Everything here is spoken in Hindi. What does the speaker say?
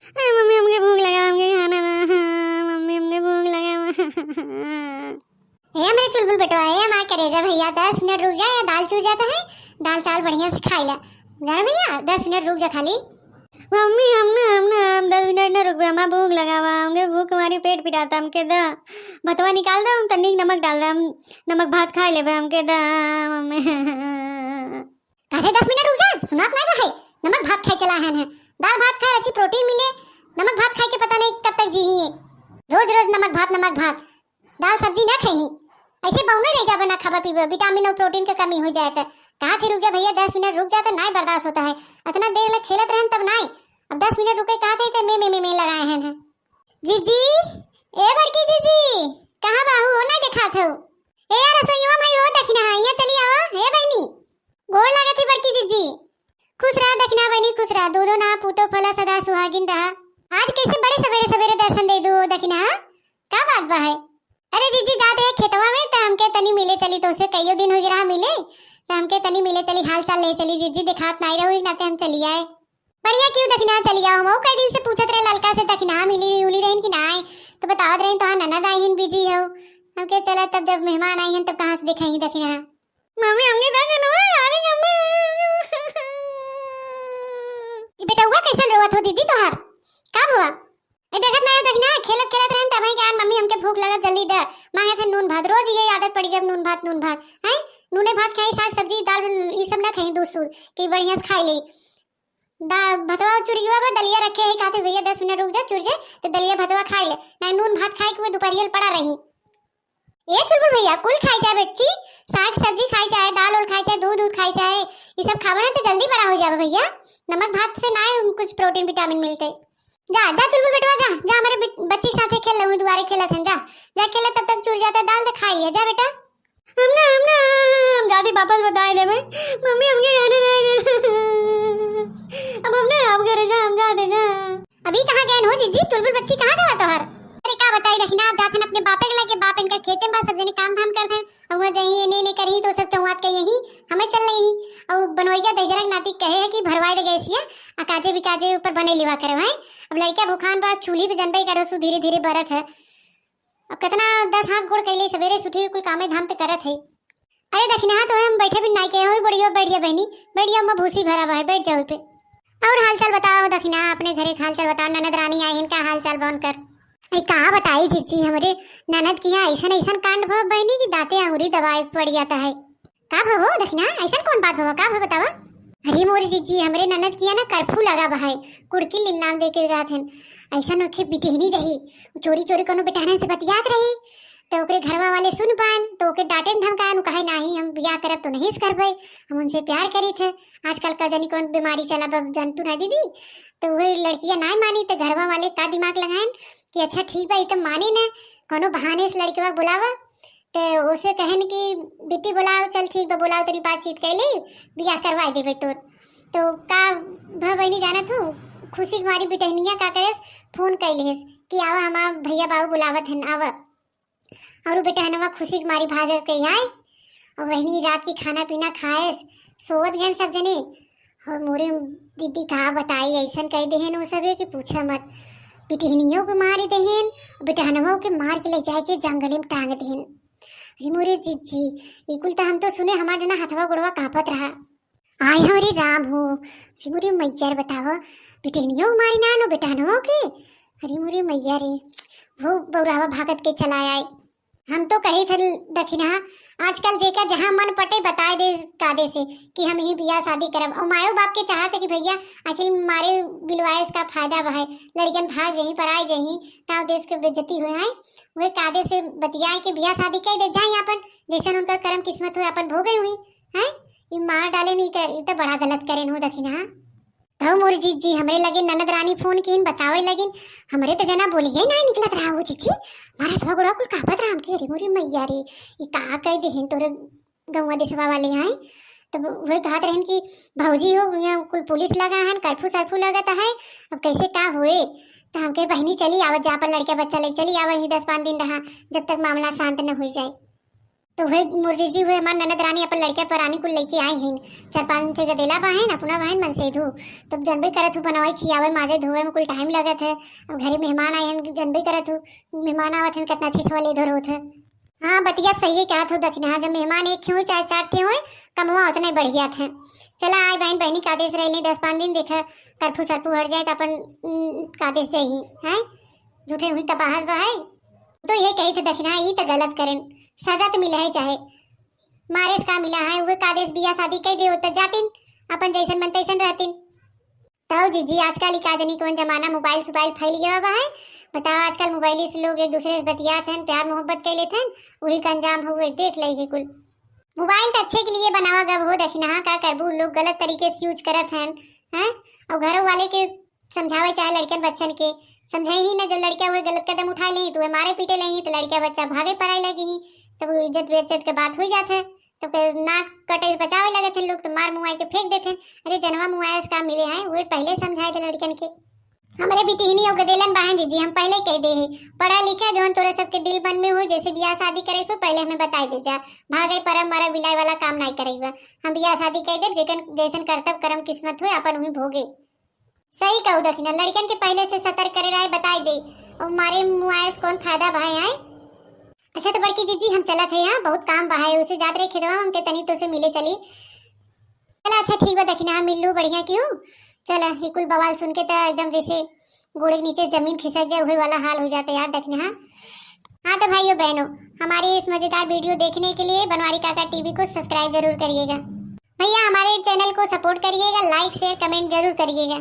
मम्मी हमके भूख लगा, हमके खाना ना। मम्मी हमके भूख लगा। हे मेरे चुलबुल बेटवा, हे मां करे जा भैया 10 मिनट रुक जा, दाल चूर जाता है, दाल चावल बढ़िया से खाई ला। जा भैया 10 मिनट रुक जा खाली। मम्मी हम 10 मिनट ना रुक, हमारा भूख लगा हुआ, हमके भूख हमारी पेट पिटाता, हमके दा भतवा निकाल दो, हम तनिक नमक डाल दे, हम नमक भात खा लेबे, हमके दा मम्मी। कहते 10 मिनट रुक जा, सुनात नहीं भाई, नमक भात खाए चला है दाल भात खाए अच्छी प्रोटीन मिले, नमक भात खाए के पता नहीं कब तक जी ही। रोज रोज नमक भात दाल सब्जी ना खाई, ऐसे बहुने रह जाबे ना खाबा पीबे, विटामिन और प्रोटीन के कमी हो जाए। कहा थे रुक जा भैया 10 मिनट रुक जा, तो नहीं बर्दाश्त होता है, इतना देर लग खेलत रहन तब नहीं, अब 10 मिनट रुके कहा थे मैं लगाए हैं। जीजी ए बड़की जीजी कहां बाहू हो, नहीं देखा था ए यार रसोईवा भाई हो, देखना है यहाँ चली आवा। हे बहनी गोड़ लगा थी बड़की जीजी, खुश रहा देखना बहनी, खुश रहा, दो ना पूतो फला सदा सुहागिन रहा। आज कैसे बड़े सवेरे सवेरे दर्शन दे दो देखना, का बात बा है? अरे जीजी जाते हैं खेतवा में, तो हमके तनी मिले चली, तो उसे कईयों दिन हो गया मिले, तो हमके तनी मिले चली, हाल चाल ले चली जीजी, दिखात नहीं रहो नाते हम चली आए। बढ़िया क्यों दखना चली आओ, हम कई दिन से पूछत रहे लड़का से दखना मिली उली रहन कि नहीं, तो बतावत रहे तो ननद आई हन बिजी हो, हमके चला तब जब मेहमान आई हन तब कहां से दिखाई दखना। मम्मी हमके दखना यार अम्मा। ये बेटा हुआ कैसन रोवत हो दीदी तोहार, का हुआ? ए देखत नहीं दखना, खेलत रहन तब यार मम्मी हमके भूख लगा जल्दी दे, मांगे थे नून भात, रोज ये आदत पड़ी जब नून भात हैं, नूने भात खाई, साग सब्जी दाल ये सब ना खाई, दूध सूद कि बढ़िया से खाई ली। भतवा चुरिया पर दलिया रखे है, कहते भैया 10 मिनट रुक जा चुर जा, तो दलिया भतवा खाई ले, नहीं नून भात खाई के वो दोपहरियल पड़ा रही। ये चुलबुल भैया कुल खाई जाए बच्ची, साग सब्जी खाई चाहे, दाल और खाई चाहे, दूध खाई चाहे, ये सब खावा ना तो जल्दी बड़ा हो जाए भैया, नमक भात से ना कुछ प्रोटीन विटामिन मिलते। जा चुलबुल बेटवा जा हमारे बच्ची के साथ खेल लूं, दुआरे खेलत हैं, जा खेले तब तक चुर जाता दाल तो खा लिया, जा बेटा। हम जाती वापस बताए दे मैं, मम्मी हमके खाने नहीं दे, अब हमने आप करे जा, हम जाते जा। अभी कहाँ गए हो जीजी, चुलबुल बच्ची कहाँ गया तोहर? अरे का बताई रखना, आप जाते अपने बापे के लगे, बाप इनका खेते में सब जने काम धाम करते हैं, अब वहाँ जाइए नहीं करी तो सब चौहात के यही हमें चल रही, और बनवैया दजरक नाती कहे है कि भरवाए दे गैसिया काजे भी काजे ऊपर बने लिवा करे भाई, अब लड़का भूखान बा चूल्ही भी जनबे करो सु धीरे धीरे बरत है, अब कितना 10 हाथ गोड़ कैले सवेरे सुठी कुल कामे धाम ते करत है। अरे दखना तो हम बैठे भी नहीं के हो, बढ़िया बैठिया बहनी बैठिया, मैं भूसी भरा हुआ है, बैठ जाओ पे। और हाल चाल बताओ दखना, अपने घरे हाल चाल बताओ, ननद रानी आई इनका हाल चाल बन कर। अरे कहाँ बताई जीजी, हमारे ननद की ऐसा कांड भव बहनी की दाते अंगुरी दबाई पड़ जाता है, का भव दखना ऐसा कौन बात भव, का भव बतावा? अरे मोरी जीजी हमारे ननद किया ना कर्फ्यू लगा बहाय, कुड़की लीलाम दे के गात हैं, ऐसा नखे बिटिहनी रही, चोरी कोनो बेटाने से बतियात रही, तो ओकरे घरवा वाले सुन पान तो ओके डांटे धमकान, कहे नहीं हम ब्याह करब तो नहीं करबे, हम उनसे प्यार करी थे, आजकल का जनी कौन बीमारी चला जानतू ना दीदी, तो वही लड़कियां नहीं मानी, तो घरवा वाले का दिमाग लगाएं कि अच्छा ठीक बा, तो माने ना कोनो बहाने से लड़के बुलावा, तो उसे कहन कि बेटी बुलाओ, चल ठीक बा बुलाओ, तेरी बातचीत कैली ब्याह करवा देवे तोर, तो का बहनी जाना तू खुशी कुमारी बिटहनिया का करेस फोन कैलिस कि आवा हमार भैया बाबू बुलावत हन आवा, और बेटहनवा खुशी कुमारी भाग के आए, और वही रात की खाना पीना खाएस सोवत गए सब जने, और मोरे दीदी कहा बताई ऐसा कह देहन वो सब कि पूछा मत, बिटहनियों को मार देहन, बेटहनवा के मार के ले जाए के जंगले में टांग देहन। अरे मोरे जीजी ये कुल तो हम तो सुने हमारे जना हथवा गुड़वा कांपत रहा, आय हमारे राम हो, अरे मोरे मैया बताओ बिटहनियों मारी ना नो बेटहनवा के, अरे मोरे मैया रे वो बौरावा भागत के चला आए, हम तो कही थे दखिना आजकल जेका जहाँ मन पटे बताए दे कादे से कि हम ही बियाह शादी करब, और मायो बाप के चाहते कि भैया आखिर मारे बिलवाए इसका फायदा बा है, लड़कियन भाग जही पर आए जही गाँव देश के बेइज्जती हुए हैं, वही कादे से बतियाए के बियाह शादी कर दे जाए अपन, जैसा उनका कर्म किस्मत हुए अपन भोगे हुई है, ये मार डाले नहीं कर, तो बड़ा गलत करें हो दखिना। तो मोर जीजी हमारे लगे ननद रानी फोन की बतावे लगिन, हमारे तो जना बोलिए नहीं निकलत रहा वो जीजी, मारे थवा गुड़ा कुल कापत राम के, अरे मोरी मैया रे ये का कह देहन तोरे गौवा देशवा वाले आए, तब वही कहत रहन कि भौजी हो यहाँ कुल पुलिस लगा है, कर्फ्यू सर्फ्यू लगता है, अब कैसे का हुए, तो हमके बहनी चली आवत जा पर लड़का बच्चा ले चली आवा ही 10-5 दिन रहा जब तक मामला शांत न हो जाए। तो वही मुर्जी हुए हमार ननद रानी अपन लड़के परानी कुल लेके आई हैं। 4-5 ठे गदेला बहन अपना बहन मन से धू तब जनबे करत हूँ बनवाई खियावे माजे धोवे में कुल टाइम लगत है। अब घरे मेहमान आए हैं जनबे करत हूँ मेहमान आवत हैं कितना छिछवा ले धर होत है। हाँ बतिया सही कहा था दखना जब मेहमान एक हो चाहे 4 ठे हो कमवा उतना बढ़िया थे। चला आए बहन बहनी का देश रह ले 10-5 दिन देखा कर्फ्यू सरफू हट जाए तो अपन का देश जाही है झूठे हुई तबाह बहाय तो ये कही थे दखना ये तो गलत करें सजा तो मिला है चाहे मारे का मिला है वो कादेश बिया शादी कह दे तो जातिन अपन जैसन मन तैसन रहतिन। ताऊ जी आजकल का जनी कौन जमाना मोबाइल फैल गया हुआ है। बताओ आजकल मोबाइल से लोग एक दूसरे से बतियाते हैं प्यार मोहब्बत कर लेते हैं वही का अंजाम हुए देख लीजिए कुल। मोबाइल तो अच्छे के लिए बनावा गब हो दखना हाँ का करबू लोग गलत तरीके से यूज करत हैं हैं और घरों वाले के समझावे चाहे लड़कन बच्चन के समझाई ही ना जब लड़कियां हुए गलत कदम उठा ली तो मारे पीटे लगी तो लड़किया बच्चा भागे पढ़ाई लगी तब इज्जत बेइज्जत के बात हो जाते है तो नाक कटे बचावे लगे थे लोग तो मार मुआई के फेंक देते हैं। अरे जनवा मुआया का मिले हैं वो पहले समझाए थे लड़कन के हमारे बेटी ही गदेलन बहन जी हम पहले कह दे पढ़ा लिखा जो तोरे सबके दिल बन में हो जैसे बियाह शादी करे तो पहले हमें बता दे जा भागे परम मरा बिलाई वाला काम नहीं करेगा। हम बियाह शादी कह दे जैसन कर्तव्य कर्म किस्मत हुए अपन वही भोगे। सही कहू दखिना लड़कन के पहले से सतर्क करे रहे बताई दे और मारे मुआए कौन फायदा भाई आए। अच्छा तो बड़की जीजी हम चलत है यहाँ बहुत काम बहाए उसे जात रहे खेदवा हमके तनी तो से मिले चली। चला अच्छा ठीक बा दखिना हम मिल लू बढ़िया क्यों चला ये कुल बवाल सुन के तो एकदम जैसे गोड़े के नीचे जमीन खिसक जाए वही वाला हाल हो जाता है यार दखिना। हाँ तो भाइयों बहनों हमारे इस मजेदार वीडियो देखने के लिए बनवारी काका टीवी को सब्सक्राइब जरूर करिएगा। भैया हमारे चैनल को सपोर्ट करिएगा लाइक शेयर कमेंट जरूर करिएगा।